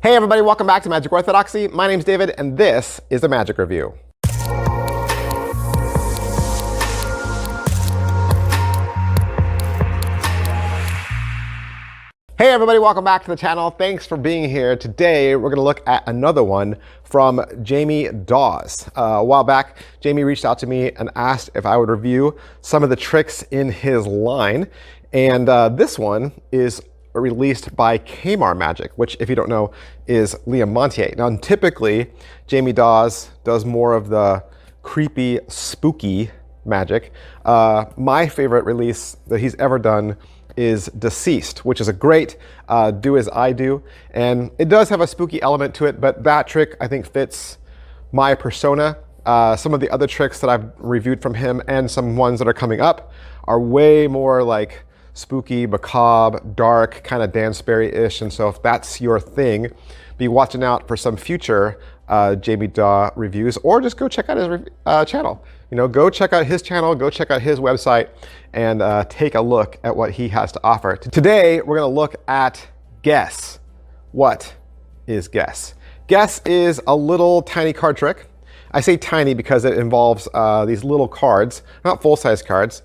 Hey everybody, welcome back to Magic Orthodoxy. My name's David, and this is a Magic Review. Hey everybody, welcome back to the channel. Thanks for being here. Today, we're gonna look at another one from Jamie Daws. A while back, Jamie reached out to me and asked if I would review some of the tricks in his line. And this one is released by Kaymar Magic, which, if you don't know, is Liam Montier. Now, typically, Jamie Daws does more of the creepy, spooky magic. My favorite release that he's ever done is Deceased, which is a great do as I do. And it does have a spooky element to it, but that trick, I think, fits my persona. Some of the other tricks that I've reviewed from him and some ones that are coming up are way more like spooky, macabre, dark, kind of Dan Sperry-ish. And so if that's your thing, be watching out for some future Jamie Daws reviews, or just go check out his channel. You know, go check out his channel, go check out his website, and take a look at what he has to offer. Today, we're gonna look at Guess. What is Guess? Guess is a little tiny card trick. I say tiny because it involves these little cards, not full-size cards,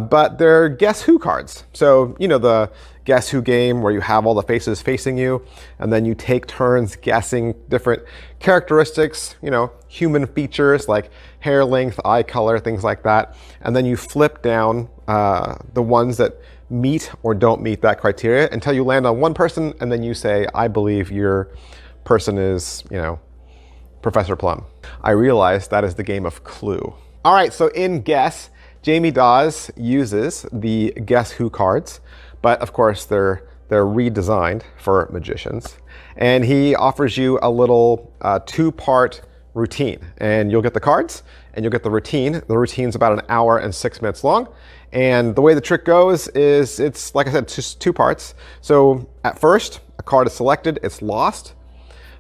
but they're Guess Who cards. So, you know, the Guess Who game where you have all the faces facing you, and then you take turns guessing different characteristics, you know, human features like hair length, eye color, things like that. And then you flip down the ones that meet or don't meet that criteria until you land on one person, and then you say, I believe your person is, you know, Professor Plum. I realize that is the game of Clue. All right, so in Guess, Jamie Daws uses the Guess Who cards, but of course they're redesigned for magicians. And he offers you a little two-part routine. And you'll get the cards and you'll get the routine. The routine's about an hour and 6 minutes long. And the way the trick goes is, it's, like I said, just two parts. So at first, a card is selected, it's lost.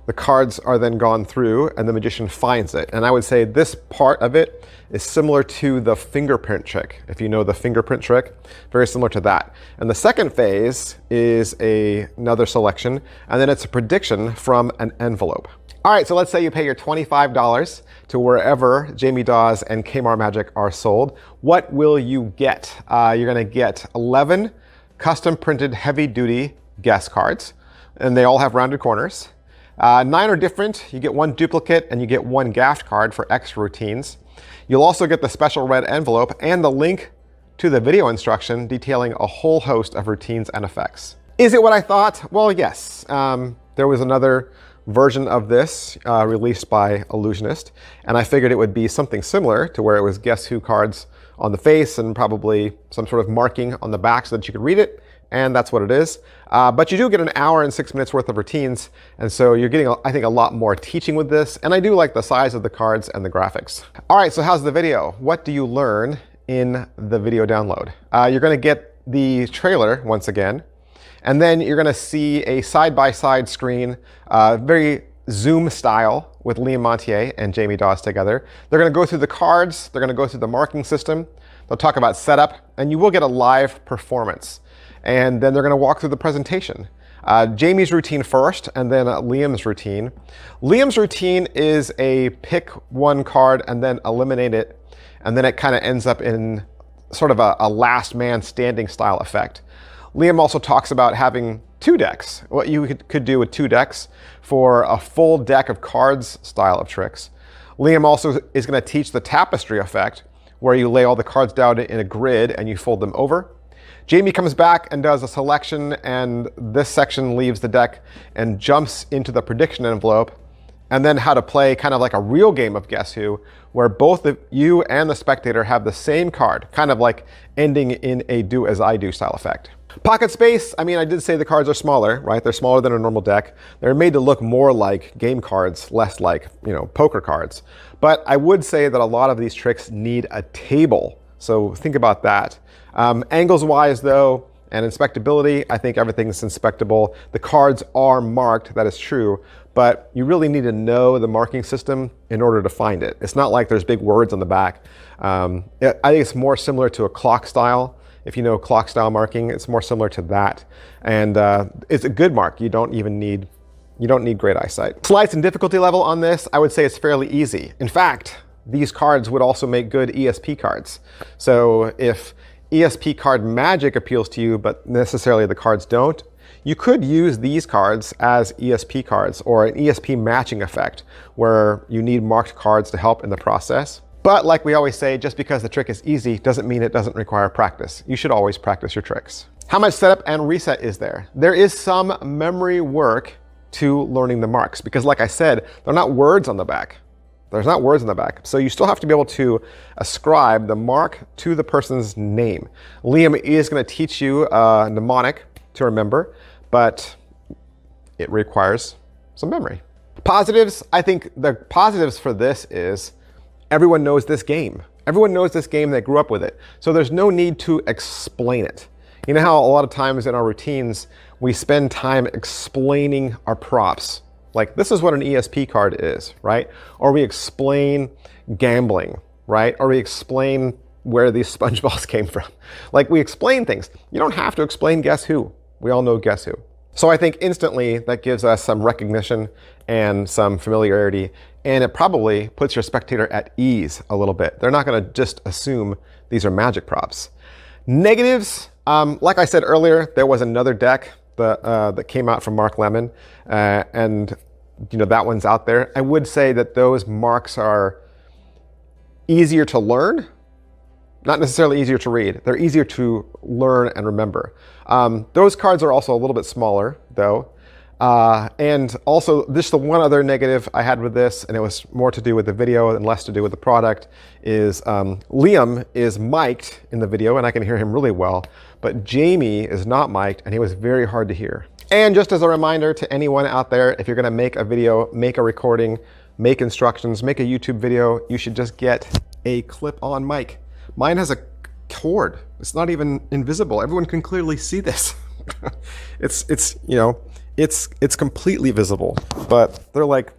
The cards are then gone through and the magician finds it. And I would say this part of it is similar to the fingerprint trick. If you know the fingerprint trick, very similar to that. And the second phase is another selection, and then it's a prediction from an envelope. All right, so let's say you pay your $25 to wherever Jamie Daws and Kaymar Magic are sold. What will you get? You're gonna get 11 custom printed heavy duty Guess cards, and they all have rounded corners. 9 are different. You get 1 duplicate and you get 1 gaffed card for extra routines. You'll also get the special red envelope and the link to the video instruction detailing a whole host of routines and effects. Is it what I thought? Well, yes. There was another version of this released by Illusionist, and I figured it would be something similar to where it was Guess Who cards on the face and probably some sort of marking on the back so that you could read it. And that's what it is. But you do get an hour and 6 minutes worth of routines. And so you're getting, I think, a lot more teaching with this. And I do like the size of the cards and the graphics. All right, so how's the video? What do you learn in the video download? You're gonna get the trailer once again. And then you're gonna see a side-by-side screen, very Zoom style with Liam Montier and Jamie Daws together. They're gonna go through the cards. They're gonna go through the marking system. They'll talk about setup, and you will get a live performance. And then they're going to walk through the presentation. Jamie's routine first, and then Liam's routine. Liam's routine is a pick one card and then eliminate it, and then it kind of ends up in sort of a last man standing style effect. Liam also talks about having 2 decks, what you could do with 2 decks for a full deck of cards style of tricks. Liam also is going to teach the tapestry effect, where you lay all the cards down in a grid and you fold them over. Jamie comes back and does a selection, and this section leaves the deck and jumps into the prediction envelope, and then how to play kind of like a real game of Guess Who, where both you and the spectator have the same card, kind of like ending in a do as I do style effect. Pocket space, I mean, I did say the cards are smaller, right? They're smaller than a normal deck. They're made to look more like game cards, less like, you know, poker cards. But I would say that a lot of these tricks need a table. So think about that. Angles wise though, and inspectability, I think everything's inspectable. The cards are marked, that is true, but you really need to know the marking system in order to find it. It's not like there's big words on the back. I think it's more similar to a clock style. If you know clock style marking, it's more similar to that. And it's a good mark. You don't even need You don't need great eyesight. Slice and difficulty level on this, I would say it's fairly easy. In fact, these cards would also make good ESP cards. So if ESP card magic appeals to you, but necessarily the cards don't, you could use these cards as ESP cards or an ESP matching effect where you need marked cards to help in the process. But like we always say, just because the trick is easy doesn't mean it doesn't require practice. You should always practice your tricks. How much setup and reset is there? There is some memory work to learning the marks because like I said, they're not words on the back. There's not words on the back. So you still have to be able to ascribe the mark to the person's name. Liam is going to teach you a mnemonic to remember, but it requires some memory. Positives, I think the positives for this is everyone knows this game. Everyone knows this game, they grew up with it. So there's no need to explain it. You know how a lot of times in our routines, we spend time explaining our props. Like this is what an ESP card is, right? Or we explain gambling, right? Or we explain where these sponge balls came from. Like we explain things. You don't have to explain Guess Who. We all know Guess Who. So I think instantly that gives us some recognition and some familiarity, and it probably puts your spectator at ease a little bit. They're not going to just assume these are magic props. Negatives, like I said earlier, there was another deck that came out from Mark Lemon, and you know that one's out there. I would say that those marks are easier to learn, not necessarily easier to read. They're easier to learn and remember. Those cards are also a little bit smaller, though. And also, just the one other negative I had with this, and it was more to do with the video and less to do with the product, is Liam is mic'd in the video, and I can hear him really well, but Jamie is not mic'd, and he was very hard to hear. And just as a reminder to anyone out there, if you're gonna make a video, make a recording, make instructions, make a YouTube video, you should just get a clip-on mic. Mine has a cord. It's not even invisible. Everyone can clearly see this. It's completely visible, but they're like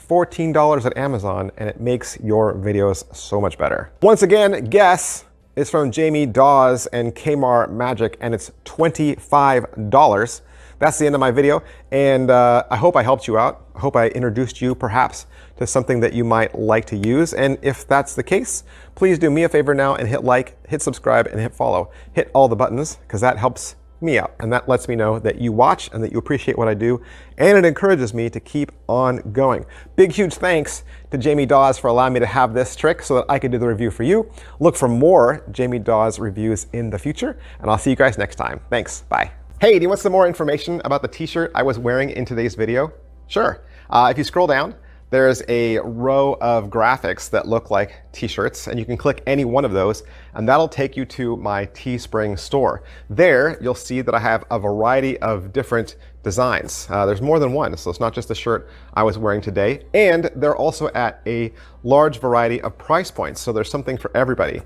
$14 at Amazon, and it makes your videos so much better. Once again, Guess is from Jamie Daws and Kaymar Magic, and it's $25. That's the end of my video, and I hope I helped you out. I hope I introduced you perhaps to something that you might like to use, and if that's the case, please do me a favor now and hit like, hit subscribe, and hit follow. Hit all the buttons, because that helps me out, and that lets me know that you watch and that you appreciate what I do, and it encourages me to keep on going. Big, huge thanks to Jamie Daws for allowing me to have this trick so that I could do the review for you. Look for more Jamie Daws reviews in the future, and I'll see you guys next time. Thanks, bye. Hey, do you want some more information about the t-shirt I was wearing in today's video? Sure. If you scroll down, there's a row of graphics that look like t-shirts, and you can click any one of those, and that'll take you to my Teespring store. There, you'll see that I have a variety of different designs. There's more than one, so it's not just the shirt I was wearing today, and they're also at a large variety of price points, so there's something for everybody.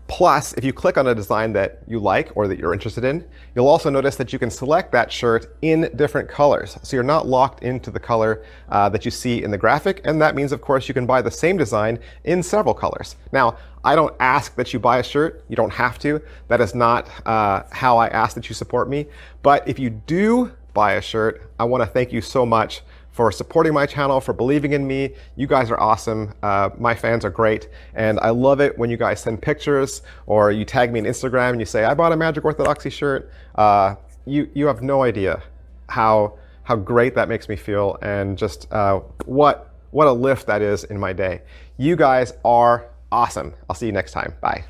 Plus, if you click on a design that you like or that you're interested in, you'll also notice that you can select that shirt in different colors. So you're not locked into the color that you see in the graphic, and that means, of course, you can buy the same design in several colors. Now, I don't ask that you buy a shirt. You don't have to. That is not how I ask that you support me. But if you do buy a shirt, I want to thank you so much for supporting my channel, for believing in me. You guys are awesome. My fans are great. And I love it when you guys send pictures or you tag me on Instagram and you say, I bought a Magic Orthodoxy shirt. You have no idea how great that makes me feel, and just what a lift that is in my day. You guys are awesome. I'll see you next time. Bye.